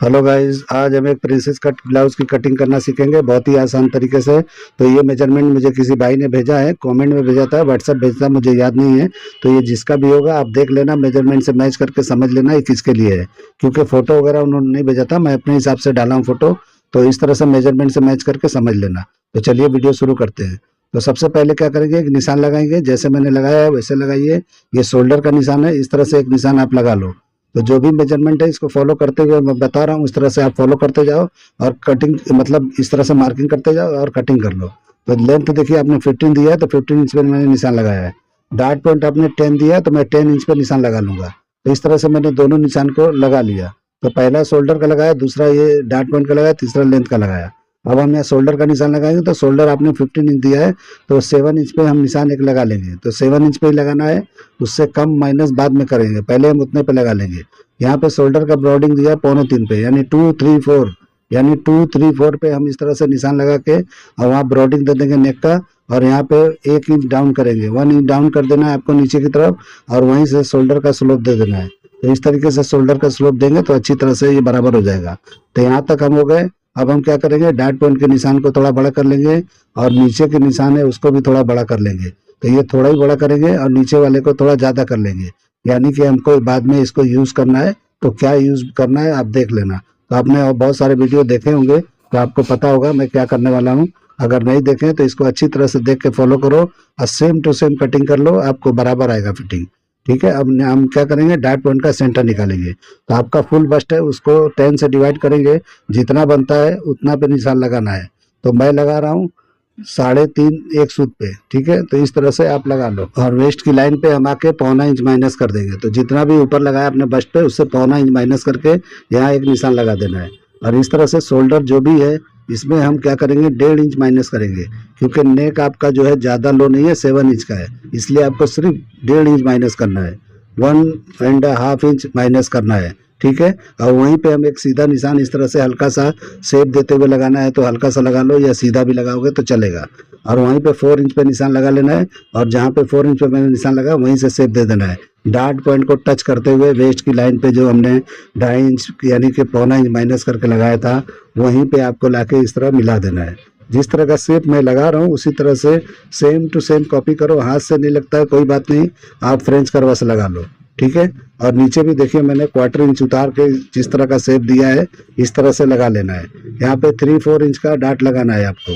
Hello guys, आज हम एक प्रिंसेस कट ब्लाउज की कटिंग करना सीखेंगे बहुत ही आसान तरीके से। तो ये मेजरमेंट मुझे किसी भाई ने भेजा है, कमेंट में भेजा था, व्हाट्सएप भेजा, मुझे याद नहीं है। तो ये जिसका भी होगा आप देख लेना, मेजरमेंट से मैच करके समझ लेना ये किसके लिए है। क्योंकि फोटो वगैरह उन्होंने नहीं भेजा था, मैं अपने हिसाब से डाला हूँ फोटो। तो इस तरह से मेजरमेंट से मैच करके समझ लेना। तो चलिए वीडियो शुरू करते हैं। तो सबसे पहले क्या करेंगे, एक निशान लगाएंगे, जैसे मैंने लगाया है वैसे लगाइए। ये शोल्डर का निशान है, इस तरह से एक निशान आप लगा लो। तो जो भी मेजरमेंट है इसको फॉलो करते हुए मैं बता रहा हूँ, इस तरह से आप फॉलो करते जाओ। और कटिंग मतलब इस तरह से मार्किंग करते जाओ और कटिंग कर लो। तो लेंथ देखिए, आपने 15 दिया है तो 15 इंच पे मैंने निशान लगाया है। डार्ट पॉइंट आपने 10 दिया है तो मैं 10 इंच पे निशान लगा लूंगा। तो इस तरह से मैंने दोनों निशान को लगा लिया। तो पहला शोल्डर का लगाया, दूसरा ये डार्ट पॉइंट का लगाया, तीसरा लेंथ का लगाया। अब हम यहाँ शोल्डर का निशान लगाएंगे। तो शोल्डर आपने 15 इंच दिया है तो 7 इंच पे हम निशान एक लगा लेंगे। तो 7 इंच पे ही लगाना है, उससे कम माइनस बाद में करेंगे, पहले हम उतने पे लगा लेंगे। यहाँ पे शोल्डर का ब्रॉडिंग दिया 2.25 पे, यानी 2 3 4, यानी 2 3 4 पे हम इस तरह से निशान लगा के और वहाँ ब्रॉडिंग दे देंगे नेक का। और यहाँ पे 1 इंच डाउन करेंगे, 1 इंच डाउन कर देना है आपको नीचे की तरफ। और वहीं से शोल्डर का स्लोप दे देना है। तो इस तरीके से शोल्डर का स्लोप देंगे तो अच्छी तरह से ये बराबर हो जाएगा। तो यहाँ तक हम हो गए। अब हम क्या करेंगे, डार्ट पॉइंट के निशान को थोड़ा बड़ा कर लेंगे और नीचे के निशान है उसको भी थोड़ा बड़ा कर लेंगे। तो ये थोड़ा ही बड़ा करेंगे और नीचे वाले को थोड़ा ज्यादा कर लेंगे। यानी कि हमको बाद में इसको यूज करना है। तो क्या यूज करना है आप देख लेना। तो आपने और बहुत सारे वीडियो देखे होंगे तो आपको पता होगा मैं क्या करने वाला हूँ। अगर नहीं देखें तो इसको अच्छी तरह से देख के फॉलो करो और सेम टू सेम कटिंग कर लो, आपको बराबर आएगा फिटिंग। ठीक है, अब हम क्या करेंगे, डार्ट पॉइंट का सेंटर निकालेंगे। तो आपका फुल बस्ट है उसको 10 से डिवाइड करेंगे, जितना बनता है उतना पे निशान लगाना है। तो मैं लगा रहा हूँ 3.5 एक सूत पे। ठीक है, तो इस तरह से आप लगा लो और वेस्ट की लाइन पे हम आके 0.25 इंच माइनस कर देंगे। तो जितना भी ऊपर लगाया अपने बस्ट पे उससे 0.25 इंच माइनस करके यहाँ एक निशान लगा देना है। और इस तरह से शोल्डर जो भी है इसमें हम क्या करेंगे, 1.5 इंच माइनस करेंगे। क्योंकि नेक आपका जो है ज्यादा लो नहीं है, 7 इंच का है, इसलिए आपको सिर्फ 1.5 इंच माइनस करना है, 1.5 इंच माइनस करना है। ठीक है, और वहीं पे हम एक सीधा निशान इस तरह से हल्का सा शेप देते हुए लगाना है। तो हल्का सा लगा लो या सीधा भी लगाओगे तो चलेगा। और वहीं पे 4 इंच पे निशान लगा लेना है। और जहाँ पे 4 इंच पे मैंने निशान लगा वहीं से शेप दे देना है। डार्ट पॉइंट को टच करते हुए वेस्ट की लाइन पे जो हमने 2.5 इंच यानी कि 0.25 इंच माइनस करके लगाया था वहीं पे आपको लाके इस तरह मिला देना है। जिस तरह का शेप मैं लगा रहा हूँ उसी तरह से सेम टू सेम कॉपी करो। हाथ से नहीं लगता है कोई बात नहीं, आप फ्रेंच करवा से लगा लो। ठीक है, और नीचे भी देखिए मैंने 1/4 इंच उतार के जिस तरह का शेप दिया है इस तरह से लगा लेना है। यहाँ पे 3 4 इंच का डार्ट लगाना है आपको,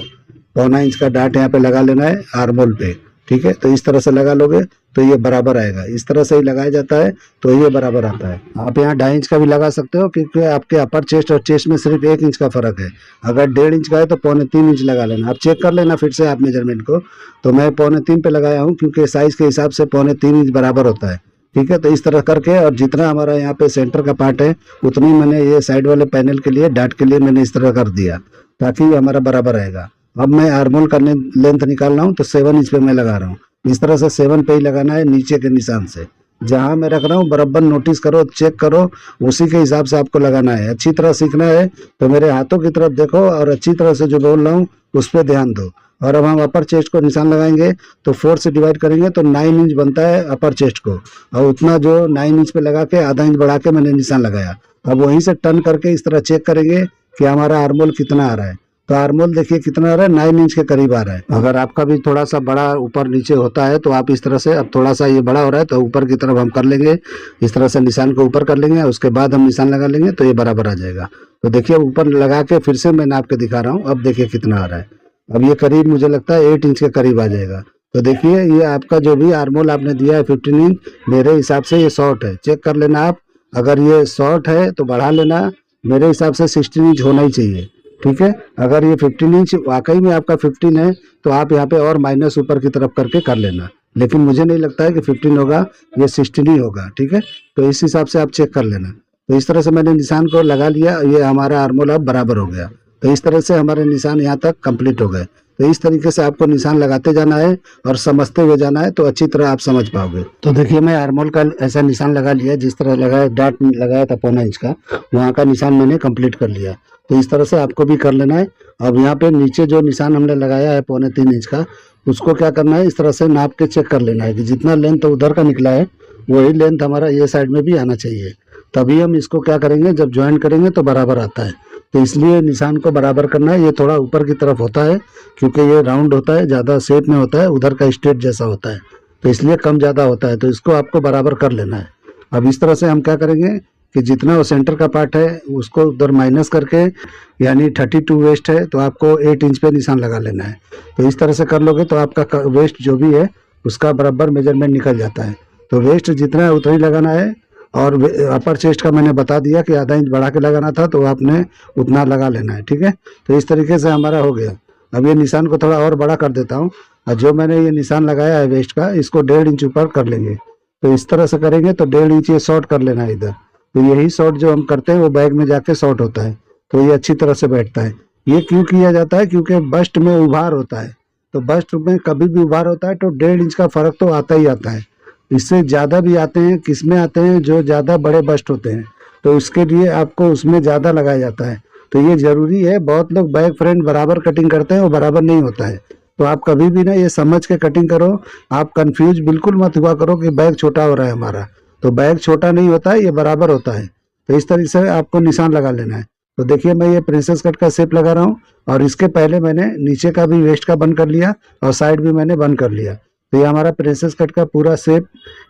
0.25 इंच का डार्ट यहाँ पे लगा लेना है आर्मोल पे। ठीक है, तो इस तरह से लगा लोगे तो ये बराबर आएगा। इस तरह से ही लगाया जाता है तो ये बराबर आता है। आप यहाँ 2.5 इंच का भी लगा सकते हो क्योंकि आपके अपर चेस्ट और चेस्ट में सिर्फ 1 इंच का फर्क है। अगर 1.5 इंच का है तो 2.25 इंच लगा लेना। आप चेक कर लेना फिर से आप मेजरमेंट को। तो मैं 2.25 पे लगाया हूँ क्योंकि साइज के हिसाब से 2.25 इंच बराबर होता है। ठीक है, तो इस तरह करके और जितना हमारा यहाँ पे सेंटर का पार्ट है उतनी मैंने ये साइड वाले पैनल के लिए डार्ट के लिए मैंने इस तरह कर दिया ताकि ये हमारा बराबर आएगा। अब मैं आर्मोल का लेंथ निकाल रहा हूँ तो 7 इंच पे मैं लगा रहा हूँ। इस तरह से 7 पे ही लगाना है नीचे के निशान से। जहां मैं रख रहा हूँ बराबर नोटिस करो, चेक करो, उसी के हिसाब से आपको लगाना है। अच्छी तरह सीखना है तो मेरे हाथों की तरफ देखो और अच्छी तरह से जो बोल रहा हूँ उस पर ध्यान दो। और अब हम अपर चेस्ट को निशान लगाएंगे तो 4 से डिवाइड करेंगे तो 9 इंच बनता है अपर चेस्ट को। और उतना जो 9 इंच पे लगा के ½ इंच बढ़ा के मैंने निशान लगाया। अब वहीं से टर्न करके इस तरह चेक करेंगे कि हमारा आर्मोल कितना आ रहा है। तो आर्मोल देखिए कितना आ रहा है, 9 इंच के करीब आ रहा है। अगर आपका भी थोड़ा सा बड़ा ऊपर नीचे होता है तो आप इस तरह से, अब थोड़ा सा ये बड़ा हो रहा है तो ऊपर की तरफ हम कर लेंगे, इस तरह से निशान को ऊपर कर लेंगे, उसके बाद हम निशान लगा लेंगे तो ये बराबर आ जाएगा। तो देखिए ऊपर लगा के फिर से मैं नाप के दिखा रहा हूँ, अब देखिए कितना आ रहा है। अब ये करीब मुझे लगता है 8 इंच के करीब आ जाएगा। तो देखिए ये आपका जो भी आर्मोल आपने दिया है 15 इंच, मेरे हिसाब से ये शॉर्ट है, चेक कर लेना आप। अगर ये शॉर्ट है तो बढ़ा लेना, मेरे हिसाब से 16 इंच होना ही चाहिए। ठीक है, अगर ये 15 इंच वाकई में आपका 15 है तो आप यहाँ पे और माइनस ऊपर की तरफ करके कर लेना। लेकिन मुझे नहीं लगता है कि 15 होगा, ये 16 ही होगा। ठीक है, तो इस हिसाब से आप चेक कर लेना। तो इस तरह से मैंने निशान को लगा लिया, ये हमारा आर्मोल अब बराबर हो गया। तो इस तरह से हमारे निशान यहाँ तक कंप्लीट हो गए। तो इस तरीके से आपको निशान लगाते जाना है और समझते हुए जाना है तो अच्छी तरह आप समझ पाओगे। तो देखिए मैं आर्मोल का ऐसा निशान लगा लिया, जिस तरह लगाया डार्ट लगाया था 0.25 इंच का, वहाँ का निशान मैंने कंप्लीट कर लिया। तो इस तरह से आपको भी कर लेना है। अब यहाँ पे नीचे जो निशान हमने लगाया है 3.25 इंच का, उसको क्या करना है, इस तरह से नाप के चेक कर लेना है कि जितना लेंथ उधर का निकला है वही लेंथ हमारा ये साइड में भी आना चाहिए। तभी हम इसको क्या करेंगे, जब ज्वाइन करेंगे तो बराबर आता है। तो इसलिए निशान को बराबर करना है। ये थोड़ा ऊपर की तरफ होता है क्योंकि ये राउंड होता है, ज़्यादा शेप में होता है, उधर का स्ट्रेट जैसा होता है, तो इसलिए कम ज़्यादा होता है। तो इसको आपको बराबर कर लेना है। अब इस तरह से हम क्या करेंगे कि जितना वो सेंटर का पार्ट है उसको उधर माइनस करके, यानी 32 वेस्ट है तो आपको 8 इंच पे निशान लगा लेना है। तो इस तरह से कर लोगे तो आपका वेस्ट जो भी है उसका बराबर मेजरमेंट निकल जाता है। तो वेस्ट जितना है उतना ही लगाना है। और अपर चेस्ट का मैंने बता दिया कि आधा इंच बढ़ा के लगाना था, तो आपने उतना लगा लेना है। ठीक है, तो इस तरीके से हमारा हो गया। अब ये निशान को थोड़ा और बड़ा कर देता हूँ, और जो मैंने ये निशान लगाया है वेस्ट का, इसको 1.5 इंच ऊपर कर लेंगे। तो इस तरह से करेंगे तो 1.5 इंच ये शॉर्ट कर लेना है इधर। तो यही शॉर्ट जो हम करते हैं वो बैग में जाके शॉर्ट होता है, तो ये अच्छी तरह से बैठता है। ये क्यों किया जाता है, क्योंकि बस्ट में उभार होता है। तो बस्ट में कभी भी उभार होता है तो 1.5 इंच का फर्क तो आता ही आता है। इससे ज़्यादा भी आते हैं, किस में आते हैं, जो ज़्यादा बड़े बस्ट होते हैं तो उसके लिए आपको उसमें ज़्यादा लगाया जाता है। तो ये ज़रूरी है। बहुत लोग बैक फ्रंट बराबर कटिंग करते हैं, वो बराबर नहीं होता है। तो आप कभी भी ना ये समझ के कटिंग करो। आप कंफ्यूज बिल्कुल मत हुआ करो कि बैग छोटा हो रहा है हमारा। तो बैग छोटा नहीं होता है, ये बराबर होता है। तो इस तरीके से आपको निशान लगा लेना है। तो देखिए मैं ये प्रिंसेस कट का शेप लगा रहा हूँ, और इसके पहले मैंने नीचे का भी वेस्ट का बंद कर लिया और साइड भी मैंने बंद कर लिया। तो ये हमारा प्रिंसेस कट का पूरा शेप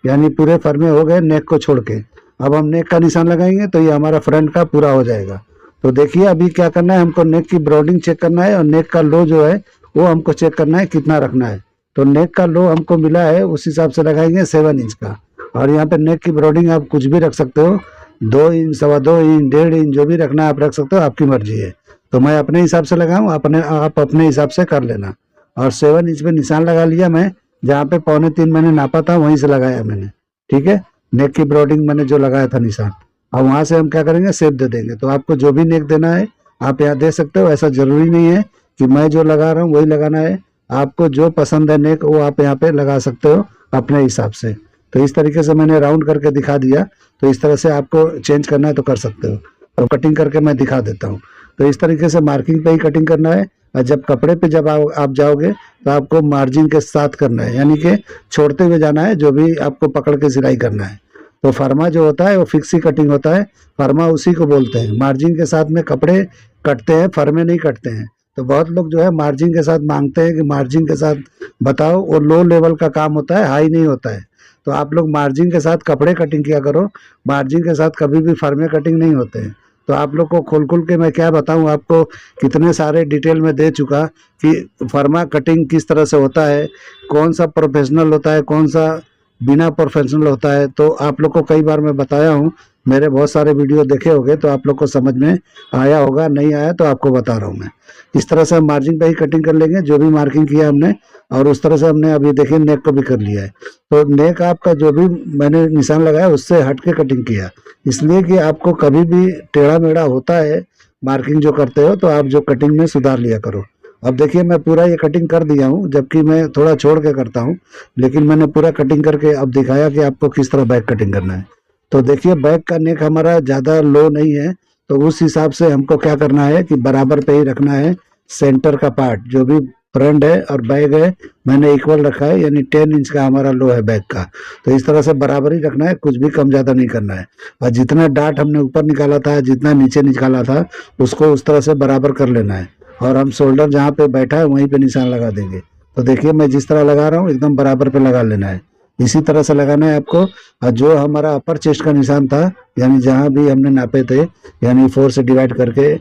यानी पूरे फर्मे हो गए नेक को छोड़ के। अब हम नेक का निशान लगाएंगे तो ये हमारा फ्रंट का पूरा हो जाएगा। तो देखिए अभी क्या करना है, हमको नेक की ब्रॉडिंग चेक करना है, और नेक का लो जो है वो हमको चेक करना है कितना रखना है। तो नेक का लो हमको मिला है उस हिसाब से लगाएंगे 7 इंच का। और यहाँ पे नेक की ब्रॉडिंग आप कुछ भी रख सकते हो, 2 इंच, 2.25 इंच, 1.5 इंच, जो भी रखना है आप रख सकते हो, आपकी मर्जी है। तो मैं अपने हिसाब से लगाऊँ, आप अपने हिसाब से कर लेना। और 7 इंच पे निशान लगा लिया मैं, जहाँ पे 2.25 मैंने नापा था वहीं से लगाया मैंने। ठीक है, नेक की ब्रॉडिंग मैंने जो लगाया था निशान, अब वहाँ से हम क्या करेंगे, शेप दे देंगे। तो आपको जो भी नेक देना है आप यहाँ दे सकते हो। ऐसा जरूरी नहीं है कि मैं जो लगा रहा हूँ वही लगाना है। आपको जो पसंद है नेक वो आप यहाँ पे लगा सकते हो अपने हिसाब से। तो इस तरीके से मैंने राउंड करके दिखा दिया। तो इस तरह से आपको चेंज करना है तो कर सकते हो। तो कटिंग करके मैं दिखा देता हूँ। तो इस तरीके से मार्किंग पे ही कटिंग करना है। और जब कपड़े पे जब आप जाओगे तो आपको मार्जिन के साथ करना है, यानी कि छोड़ते हुए जाना है, जो भी आपको पकड़ के सिलाई करना है। तो फर्मा जो होता है वो फिक्स ही कटिंग होता है, फर्मा उसी को बोलते हैं। मार्जिन के साथ में कपड़े कटते हैं, फर्मे नहीं कटते हैं। तो बहुत लोग जो है मार्जिन के साथ मांगते हैं कि मार्जिन के साथ बताओ, वो लो लेवल का काम होता है, हाई नहीं होता है। तो आप लोग मार्जिन के साथ कपड़े कटिंग किया करो, मार्जिन के साथ कभी भी फर्मे कटिंग नहीं होते हैं। तो आप लोग को खोल खोल के मैं क्या बताऊं, आपको कितने सारे डिटेल में दे चुका कि फर्मा कटिंग किस तरह से होता है, कौन सा प्रोफेशनल होता है, कौन सा बिना प्रोफेशनल होता है। तो आप लोग को कई बार मैं बताया हूँ, मेरे बहुत सारे वीडियो देखे होंगे तो आप लोग को समझ में आया होगा, नहीं आया तो आपको बता रहा हूँ मैं। इस तरह से हम मार्जिन पे ही कटिंग कर लेंगे, जो भी मार्किंग किया हमने, और उस तरह से हमने अभी देखिए नेक को भी कर लिया है। तो नेक आपका जो भी मैंने निशान लगाया उससे हट के कटिंग किया, इसलिए कि आपको कभी भी टेढ़ा मेढ़ा होता है मार्किंग जो करते हो, तो आप जो कटिंग में सुधार लिया करो। अब देखिए मैं पूरा ये कटिंग कर दिया हूँ, जबकि मैं थोड़ा छोड़ के करता हूँ, लेकिन मैंने पूरा कटिंग करके अब दिखाया कि आपको किस तरह बैक कटिंग करना है। तो देखिए बैक का नेक हमारा ज़्यादा लो नहीं है, तो उस हिसाब से हमको क्या करना है कि बराबर पे ही रखना है। सेंटर का पार्ट जो भी फ्रंट है और बैक है मैंने इक्वल रखा है, यानी 10 इंच का हमारा लो है बैक का। तो इस तरह से बराबर ही रखना है, कुछ भी कम ज़्यादा नहीं करना है। और जितना डार्ट हमने ऊपर निकाला था, जितना नीचे निकाला था, उसको उस तरह से बराबर कर लेना है। और हम शोल्डर जहाँ पे बैठा है वहीं पे निशान लगा देंगे। तो देखिए मैं जिस तरह लगा रहा हूँ एकदम बराबर पे लगा लेना है, इसी तरह से लगाना है आपको। और जो हमारा अपर चेस्ट का निशान था, यानी जहाँ भी हमने नापे थे, यानी 4 से डिवाइड करके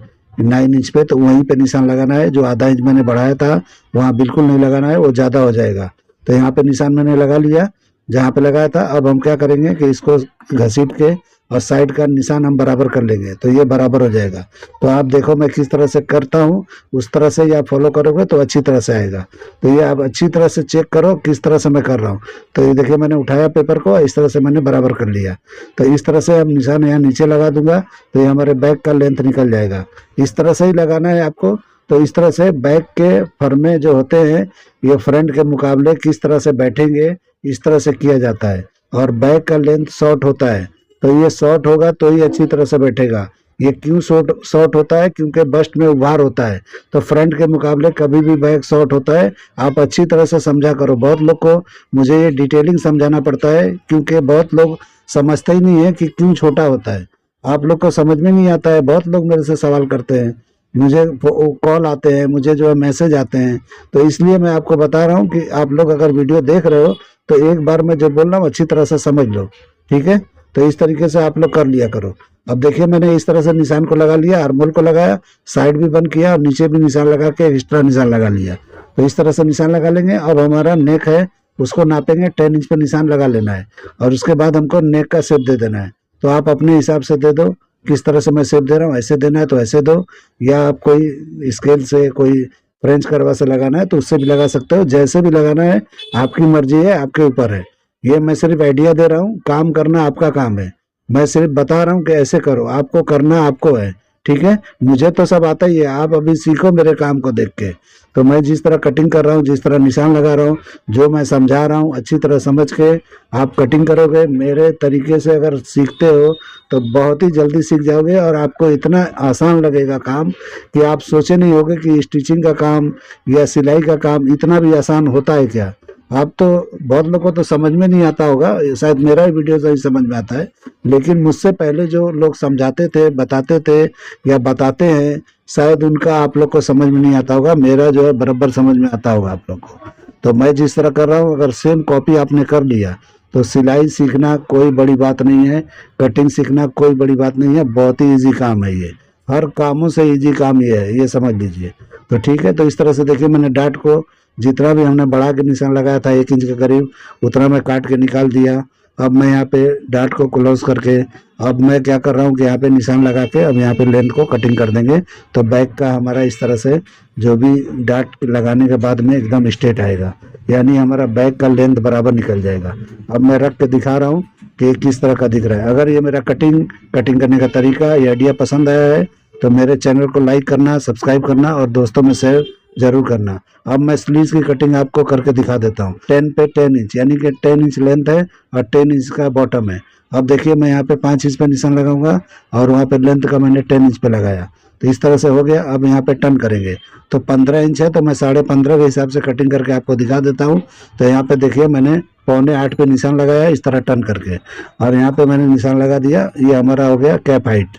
9 इंच पे, तो वहीं पे निशान लगाना है। जो आधा इंच मैंने बढ़ाया था वहाँ बिल्कुल नहीं लगाना है, वो ज़्यादा हो जाएगा। तो यहाँ पे निशान मैंने लगा लिया जहाँ पे लगाया था। अब हम क्या करेंगे कि इसको घसीट के और साइड का निशान हम बराबर कर लेंगे, तो ये बराबर हो जाएगा। तो आप देखो मैं किस तरह से करता हूँ, उस तरह से आप फॉलो करोगे तो अच्छी तरह से आएगा। तो ये आप अच्छी तरह से चेक करो किस तरह से मैं कर रहा हूँ। तो ये देखिए मैंने उठाया पेपर को, इस तरह से मैंने बराबर कर लिया। तो इस तरह से अब निशान यहाँ नीचे लगा दूंगा, तो ये हमारे बैक का लेंथ निकल जाएगा। इस तरह से ही लगाना है आपको। तो इस तरह से बैक के फर्मे जो होते हैं ये फ्रंट के मुकाबले किस तरह से बैठेंगे, इस तरह से किया जाता है। और बैक का लेंथ शॉर्ट होता है, तो ये शॉर्ट होगा तो ही अच्छी तरह से बैठेगा। ये क्यों शॉर्ट होता है? क्योंकि बस्ट में उभार होता है, तो फ्रंट के मुकाबले कभी भी बैक शॉर्ट होता है। आप अच्छी तरह से समझा करो। बहुत लोग को मुझे ये डिटेलिंग समझाना पड़ता है, क्योंकि बहुत लोग समझते ही नहीं है कि क्यों छोटा होता है। आप लोग को समझ में नहीं आता है। बहुत लोग मेरे से सवाल करते हैं, मुझे कॉल आते हैं, मुझे जो है मैसेज आते हैं। तो इसलिए मैं आपको बता रहा हूँ कि आप लोग अगर वीडियो देख रहे हो तो एक बार मैं जो बोल रहा हूँ अच्छी तरह से समझ लो, ठीक है? तो इस तरीके से आप लोग कर लिया करो। अब देखिए मैंने इस तरह से निशान को लगा लिया, आर्मोल को लगाया, साइड भी बंद किया और नीचे भी निशान लगा के एक्स्ट्रा निशान लगा लिया। तो इस तरह से निशान लगा लेंगे। अब हमारा नेक है, उसको नापेंगे, 10 इंच पे निशान लगा लेना है और उसके बाद हमको नेक का शेप दे देना है। तो आप अपने हिसाब से दे दो, किस तरह से मैं शेप दे रहा हूँ, ऐसे देना है तो ऐसे दो, या आप कोई स्केल से, कोई फ्रेंच करवा से लगाना है तो उससे भी लगा सकते हो। जैसे भी लगाना है आपकी मर्जी है, आपके ऊपर है। ये मैं सिर्फ आइडिया दे रहा हूँ, काम करना आपका काम है। मैं सिर्फ बता रहा हूँ कि ऐसे करो, आपको करना आपको है, ठीक है? मुझे तो सब आता ही है, आप अभी सीखो मेरे काम को देख के। तो मैं जिस तरह कटिंग कर रहा हूँ, जिस तरह निशान लगा रहा हूँ, जो मैं समझा रहा हूँ, अच्छी तरह समझ के आप कटिंग करोगे। मेरे तरीके से अगर सीखते हो तो बहुत ही जल्दी सीख जाओगे और आपको इतना आसान लगेगा काम कि आप सोचे नहीं होगे कि स्टिचिंग का काम या सिलाई का काम इतना भी आसान होता है क्या। आप तो, बहुत लोगों को तो समझ में नहीं आता होगा, शायद मेरा ही वीडियो सही समझ में आता है, लेकिन मुझसे पहले जो लोग समझाते थे, बताते थे या बताते हैं, शायद उनका आप लोग को समझ में नहीं आता होगा। मेरा जो है बराबर समझ में आता होगा आप लोग को। तो मैं जिस तरह कर रहा हूँ, अगर सेम कॉपी आपने कर लिया तो सिलाई सीखना कोई बड़ी बात नहीं है, कटिंग सीखना कोई बड़ी बात नहीं है, बहुत ही ईजी काम है ये। हर कामों से ईजी काम ये है, ये समझ लीजिए। तो ठीक है, तो इस तरह से देखिए मैंने डाट को जितना भी हमने बढ़ा के निशान लगाया था 1 इंच के करीब, उतना मैं काट के निकाल दिया। अब मैं यहाँ पे डाट को क्लोज करके अब मैं क्या कर रहा हूँ कि यहाँ पे निशान लगा के अब यहाँ पे लेंथ को कटिंग कर देंगे। तो बैक का हमारा इस तरह से जो भी डाट लगाने के बाद में एकदम स्ट्रेट आएगा, यानी हमारा बैक का लेंथ बराबर निकल जाएगा। अब मैं रख के दिखा रहा हूँ कि किस तरह का दिख रहा है। अगर ये मेरा कटिंग करने का तरीका, ये आइडिया पसंद आया है तो मेरे चैनल को लाइक करना, सब्सक्राइब करना और दोस्तों में शेयर जरूर करना। अब मैं स्लीव्स की कटिंग आपको करके दिखा देता हूँ। 10 पे 10 इंच, यानी कि 10 इंच लेंथ है और 10 इंच का बॉटम है। अब देखिए मैं यहाँ पे 5 इंच पे निशान लगाऊंगा और वहाँ पे लेंथ का मैंने 10 इंच पे लगाया। तो इस तरह से हो गया। अब यहाँ पे टर्न करेंगे तो 15 इंच है, तो मैं 15.5 के हिसाब से कटिंग करके आपको दिखा देता हूँ। तो यहाँ पे देखिए मैंने 7.25 पे निशान लगाया इस तरह टर्न करके, और यहाँ पे मैंने निशान लगा दिया। ये हमारा हो गया कैप हाइट।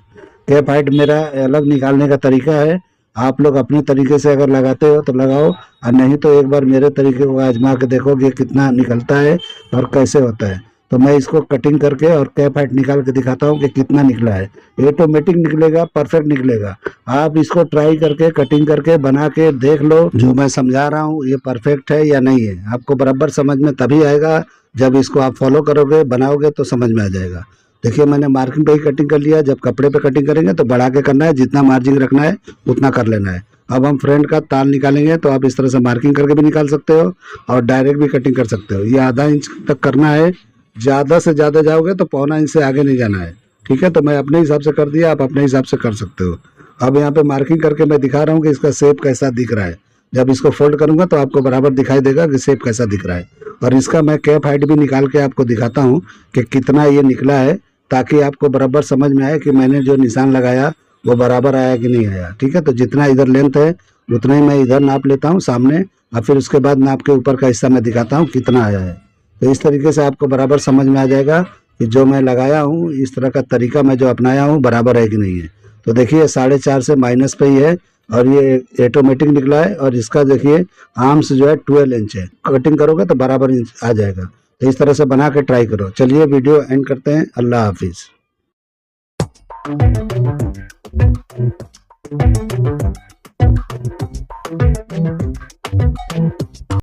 कैप हाइट मेरा अलग निकालने का तरीका है, आप लोग अपने तरीके से अगर लगाते हो तो लगाओ, और नहीं तो एक बार मेरे तरीके को आजमा के देखो कि कितना निकलता है और कैसे होता है। तो मैं इसको कटिंग करके और कैप हाइट निकाल के दिखाता हूँ कि कितना निकला है। ऑटोमेटिक निकलेगा, परफेक्ट निकलेगा। आप इसको ट्राई करके, कटिंग करके, बना के देख लो, जो मैं समझा रहा हूँ ये परफेक्ट है या नहीं है। आपको बराबर समझ में तभी आएगा जब इसको आप फॉलो करोगे, बनाओगे तो समझ में आ जाएगा। देखिए मैंने मार्किंग पे ही कटिंग कर लिया। जब कपड़े पे कटिंग करेंगे तो बढ़ा के करना है, जितना मार्जिन रखना है उतना कर लेना है। अब हम फ्रंट का ताल निकालेंगे तो आप इस तरह से मार्किंग करके भी निकाल सकते हो और डायरेक्ट भी कटिंग कर सकते हो। ये आधा इंच तक करना है, ज़्यादा से ज़्यादा जाओगे तो 1.25 इंच से आगे नहीं जाना है, ठीक है? तो मैं अपने हिसाब से कर दिया, आप अपने हिसाब से कर सकते हो। अब यहाँ पे मार्किंग करके मैं दिखा रहा हूँ कि इसका शेप कैसा दिख रहा है। जब इसको फोल्ड करूंगा तो आपको बराबर दिखाई देगा कि शेप कैसा दिख रहा है। और इसका मैं कैप हाइट भी निकाल के आपको दिखाता हूँ कि कितना ये निकला है, ताकि आपको बराबर समझ में आए कि मैंने जो निशान लगाया वो बराबर आया कि नहीं आया, ठीक है? तो जितना इधर लेंथ है उतना ही मैं इधर नाप लेता हूँ सामने, और फिर उसके बाद नाप के ऊपर का हिस्सा मैं दिखाता हूँ कितना आया है। तो इस तरीके से आपको बराबर समझ में आ जाएगा कि जो मैं लगाया हूँ, इस तरह का तरीका मैं जो अपनाया हूँ बराबर है कि नहीं है। तो देखिए 4.5 से माइनस पे ही है और ये ऑटोमेटिक निकला है। और इसका देखिए आर्म्स जो है 12 इंच है। कटिंग करोगे तो बराबर इंच आ जाएगा। तो इस तरह से बना के ट्राई करो। चलिए वीडियो एंड करते हैं। अल्लाह हाफिज।